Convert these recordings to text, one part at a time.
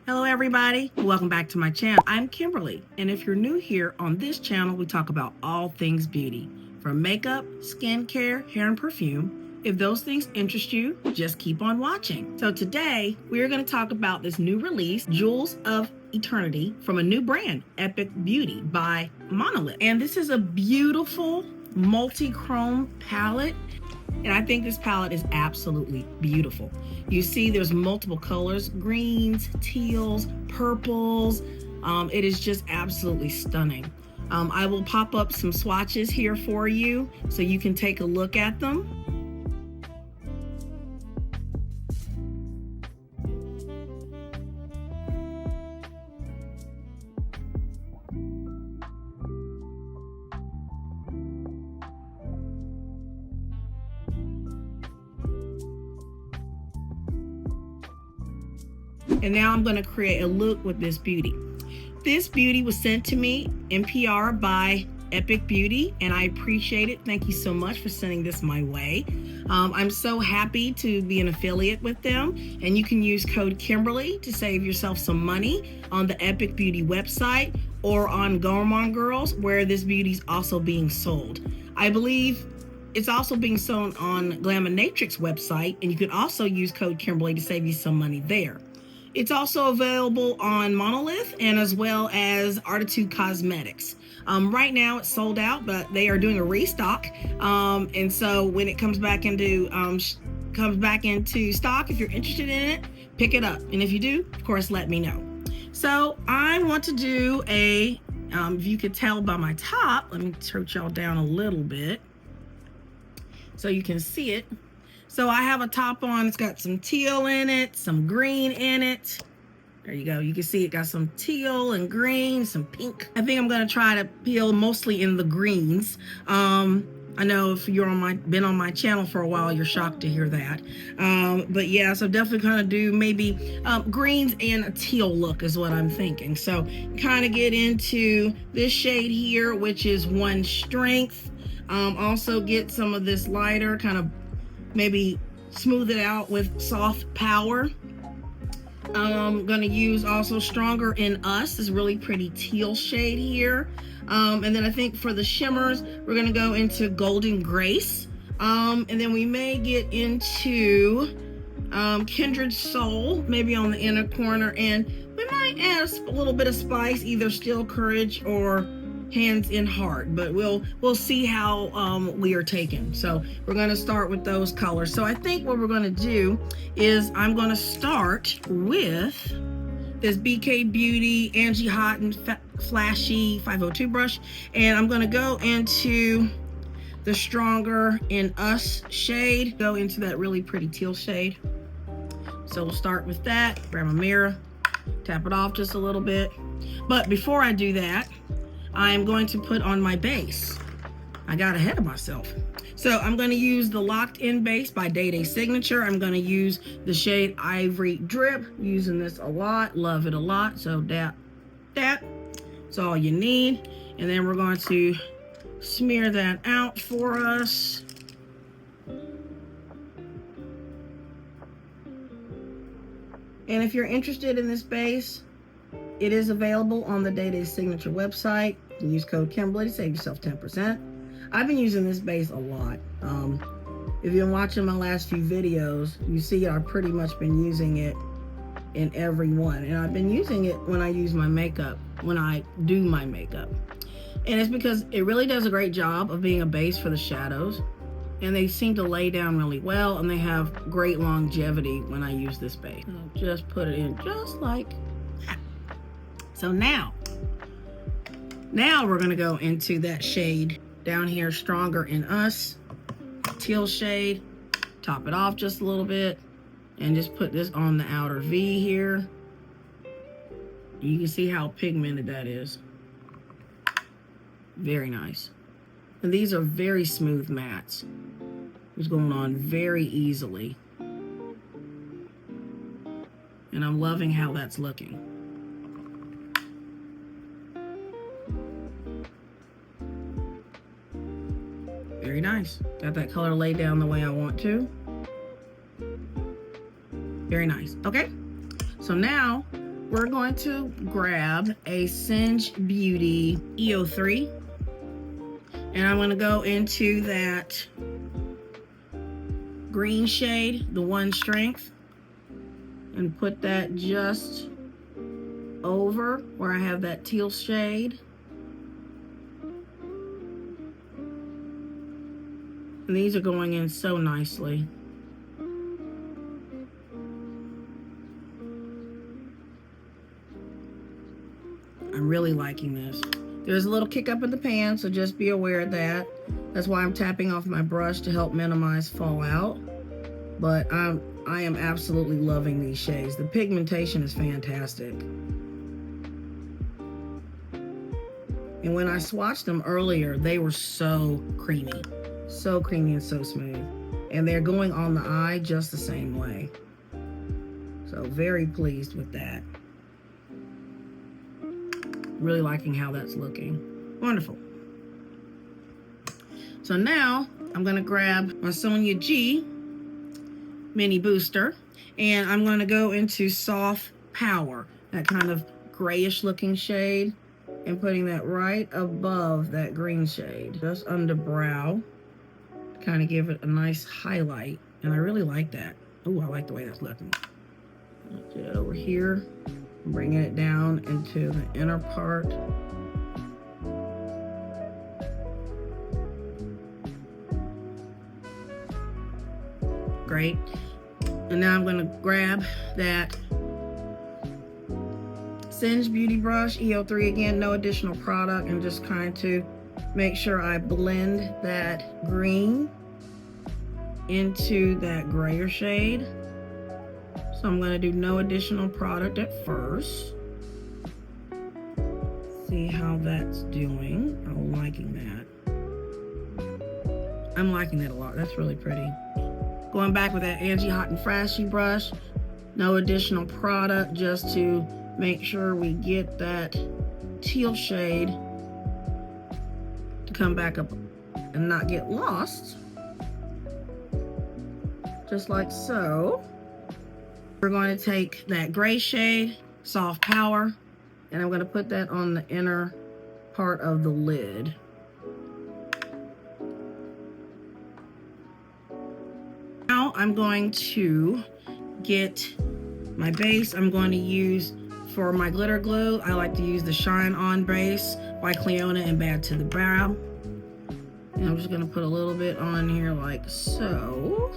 Hello everybody, welcome back to my channel. I'm Kimberly, and if you're new here on this channel, we talk about all things beauty, from makeup, skincare, hair, and perfume. If those things interest you, just keep on watching. So today, we're going to talk about this new release, Jewels of Eternity, from a new brand, Epic Beauty by Monolith. And this is a beautiful multi-chrome palette. And I think this palette is absolutely beautiful. You see there's multiple colors, greens, teals, purples. It is just absolutely stunning. I will pop up some swatches here for you so you can take a look at them. And now I'm going to create a look with this beauty. This beauty was sent to me in PR by Epic Beauty, and I appreciate it. Thank you so much for sending this my way. I'm so happy to be an affiliate with them, and you can use code Kimberly to save yourself some money on the Epic Beauty website or on Gourmande Girls, where this beauty is also being sold. I believe it's also being sold on Glaminatrix website, and you can also use code Kimberly to save you some money there. It's also available on Monolith and as well as Artitude Cosmetics. Right now it's sold out, but they are doing a restock. And so when it comes back into stock, if you're interested in it, pick it up. And if you do, of course, let me know. So I want to do a, if you could tell by my top, let me tilt y'all down a little bit so you can see it. So I have a top on, it's got some teal in it, some green in it. There you go, you can see it got some teal and green, some pink. I think I'm gonna try to peel mostly in the greens. I know if you're been on my channel for a while, you're shocked to hear that. But yeah, so definitely kind of do maybe greens and a teal look is what I'm thinking. So kind of get into this shade here, which is One Strength. Also get some of this lighter, kind of maybe smooth it out with Soft Power. I'm gonna use also Stronger in Us, this really pretty teal shade here. And then I think for the shimmers, we're gonna go into Golden Grace. And then we may get into Kindred Soul, maybe on the inner corner, and we might add a little bit of spice, either Still Courage or Hands in Heart, but we'll see how we are taken. So we're going to start with those colors. So I think what we're going to do is I'm going to start with this BK Beauty Angie Houghton Flashy 502 brush, and I'm going to go into the Stronger in Us shade, go into that really pretty teal shade. So we'll start with that, grab my mirror, tap it off just a little bit. But before I do that, I am going to put on my base. I got ahead of myself. So I'm going to use the Locked In base by Day Day Signature. I'm going to use the shade Ivory Drip, using this a lot, love it a lot. So that's all you need. And then we're going to smear that out for us. And if you're interested in this base, it is available on the Day Day Signature website. You can use code Kimberly to save yourself 10%. I've been using this base a lot. If you've been watching my last few videos, you see I've pretty much been using it in every one. And I've been using it when I use my makeup, when I do my makeup. And it's because it really does a great job of being a base for the shadows. And they seem to lay down really well, and they have great longevity when I use this base. So just put it in just like that. So now we're gonna go into that shade down here, Stronger in Us, teal shade, top it off just a little bit, and just put this on the outer V here. You can see how pigmented that is. Very nice. And these are very smooth mattes. It's going on very easily. And I'm loving how that's looking. Very nice. Got that color laid down the way I want to. Very nice. Okay. So now we're going to grab a Singe Beauty EO3, and I'm going to go into that green shade, the 1 strength, and put that just over where I have that teal shade. And these are going in so nicely. I'm really liking this. There's a little kick up in the pan, so just be aware of that. That's why I'm tapping off my brush to help minimize fallout. But I am absolutely loving these shades. The pigmentation is fantastic. And when I swatched them earlier, they were so creamy and so smooth. And they're going on the eye just the same way. So very pleased with that. Really liking how that's looking. Wonderful. So now I'm gonna grab my Sonia G mini booster, and I'm gonna go into Soft Power, that kind of grayish looking shade, and putting that right above that green shade, just under brow, to kind of give it a nice highlight. And I really like that. Oh, I like the way that's looking. Get it over here, bringing it down into the inner part. Great. And now I'm going to grab that Singe Beauty Brush EO3 again, no additional product, and just kind of make sure I blend that green into that grayer shade. So I'm going to do no additional product at first. See how that's doing. I'm liking that. I'm liking that a lot. That's really pretty. Going back with that Angie Hot and Frashy brush. No additional product, just to make sure we get that teal shade to come back up and not get lost. Just like so. We're going to take that gray shade, Soft Power, and I'm going to put that on the inner part of the lid. Now I'm going to get my base. I'm going to use, for my glitter glue, I like to use the Shine On base by Cleona and Bad to the Brow. And I'm just going to put a little bit on here like so.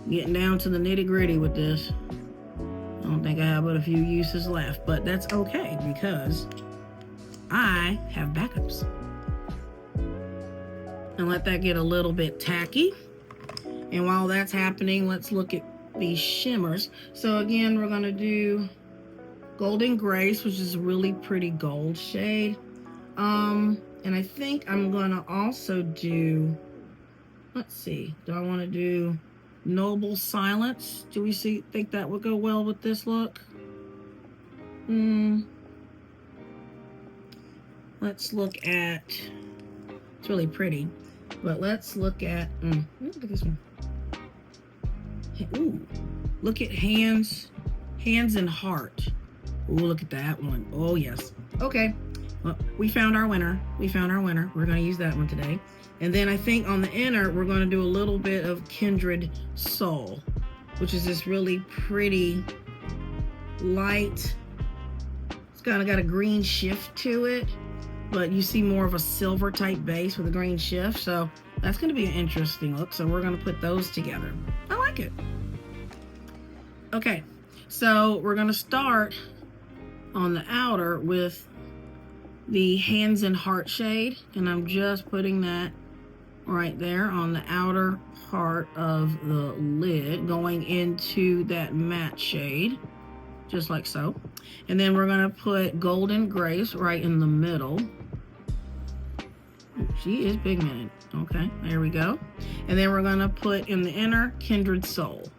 Getting down to the nitty-gritty with this. I don't think I have but a few uses left, but that's okay because I have backups. And let that get a little bit tacky. And while that's happening, let's look at these shimmers. So again, we're gonna do Golden Grace, which is a really pretty gold shade. And I think I'm gonna also do, let's see, do I wanna do Noble Silence? Do we think that would go well with this look? Let's look at, it's really pretty, but let's look at, look at this one. Ooh, look at Hands and Heart. Ooh, look at that one. Oh yes. Okay, well, we found our winner. We're gonna use that one today. And then I think on the inner, we're going to do a little bit of Kindred Soul, which is this really pretty light. It's kind of got a green shift to it, but you see more of a silver type base with a green shift. So that's going to be an interesting look. So we're going to put those together. I like it. Okay, so we're going to start on the outer with the Hands and Heart shade. And I'm just putting that right there on the outer part of the lid, going into that matte shade, just like so. And then we're gonna put Golden Grace right in the middle. She is pigmented. Okay, there we go. And then we're gonna put in the inner Kindred Soul.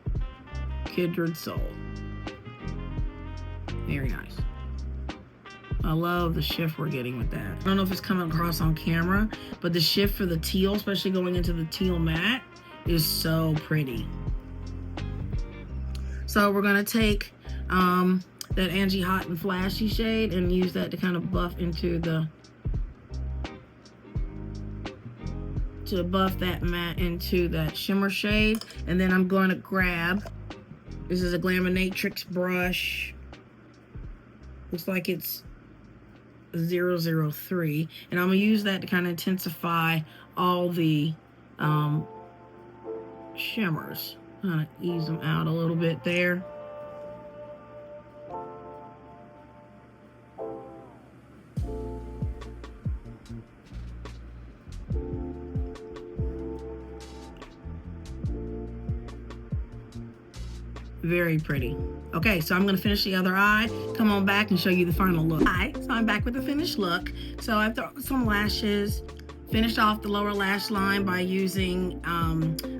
Very nice. I love the shift we're getting with that. I don't know if it's coming across on camera, but the shift for the teal, especially going into the teal matte, is so pretty. So we're gonna take that Angie Hot and Flashy shade and use that to kind of buff into the, to buff that matte into that shimmer shade. And then I'm going to grab, this is a Glaminatrix brush, looks like it's 003, and I'm gonna use that to kind of intensify all the shimmers, kind of ease them out a little bit there. Very pretty. Okay, so I'm gonna finish the other eye, come on back and show you the final look. Hi, so I'm back with the finished look. So I've thrown some lashes, finished off the lower lash line by using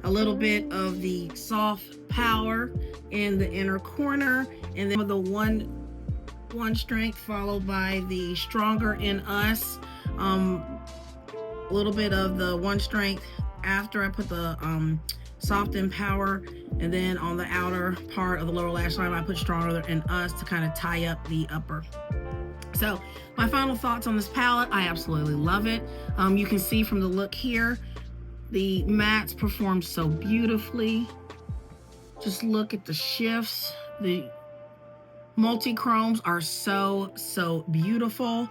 a little bit of the soft power in the inner corner, and then with the one strength followed by the stronger in us, a little bit of the one strength after I put the soft and power, and then on the outer part of the lower lash line I put stronger in us to kind of tie up the upper. So my final thoughts on this palette, I absolutely love it. You can see from the look here, the mattes perform so beautifully. Just look at the shifts. The multi-chromes are so beautiful.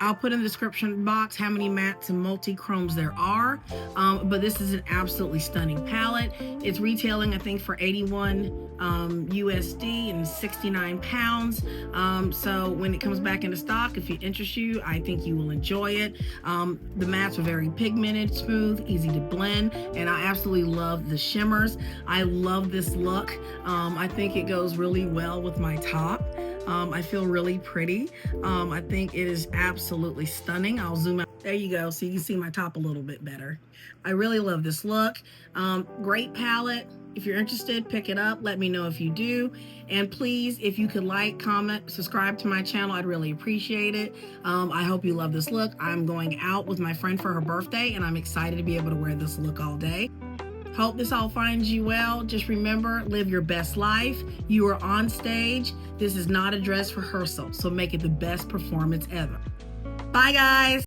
I'll put in the description box how many mattes and multi-chromes there are, but this is an absolutely stunning palette. It's retailing, I think, for 81 USD and 69 pounds. So when it comes back into stock, if it interests you, I think you will enjoy it. The mattes are very pigmented, smooth, easy to blend, and I absolutely love the shimmers. I love this look. I think it goes really well with my top. I feel really pretty. I think it is absolutely stunning. I'll zoom out. There you go, so you can see my top a little bit better. I really love this look. Great palette. If you're interested, pick it up. Let me know if you do. And please, if you could like, comment, subscribe to my channel, I'd really appreciate it. I hope you love this look. I'm going out with my friend for her birthday, and I'm excited to be able to wear this look all day. Hope this all finds you well. Just remember, live your best life. You are on stage. This is not a dress rehearsal, so make it the best performance ever. Bye, guys.